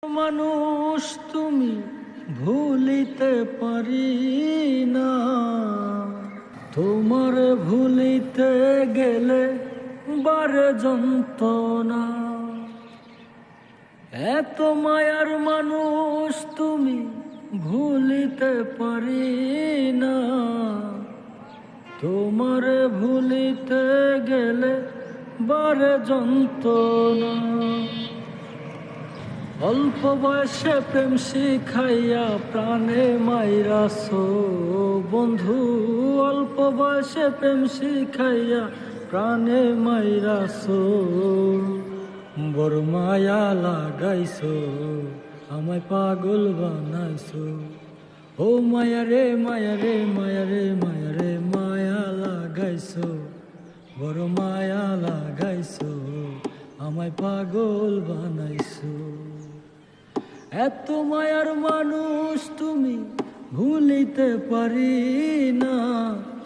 মানুষ তুমি ভুলিতে পারি না, তোমার ভুলিতে গেলে বারে যন্ত্রণা। এত মায়ার মানুষ তুমি ভুলিতে পারি না, তোমার ভুলিতে গেলে বারে যন্ত্রণা। অল্প বয়সে প্রেম শিখাইয়া প্রাণে মাইরাছো বন্ধু, অল্প বয়সে প্রেম শিখাইয়া প্রাণে মাইরাছো। বড় মায়া লাগাইছো, আমায় পাগল বানাইছো। ও মায়া রে মায়া রে মায়া রে মায়া রে মায়া লাগাইছো, বড় মায়া লাগাইছো, আমায় পাগল বানাইছো। এত মায়ার মানুষ তুমি ভুলিতে পারি না,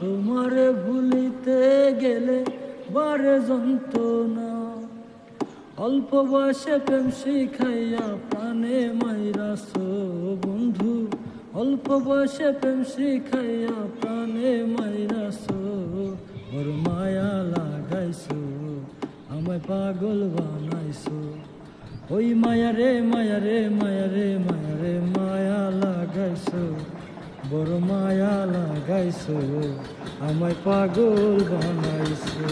তোমার ভুলিতে গেলে বারে যন্ত্রণা। অল্প বয়সে প্রেম শিখাইয়া প্রাণে মাইরাছো বন্ধু, অল্প বয়সে প্রেম শিখাইয়া প্রাণে মাইরাছো। বড় মায়া লাগাইছো, আমায় পাগল বানাইছো। ওই মায়া রে মায়া রে মায়া রে মায়া রে মায়া লাগাইছো, বড় মায়া লাগাইছো, আমায় পাগল বানাইছো।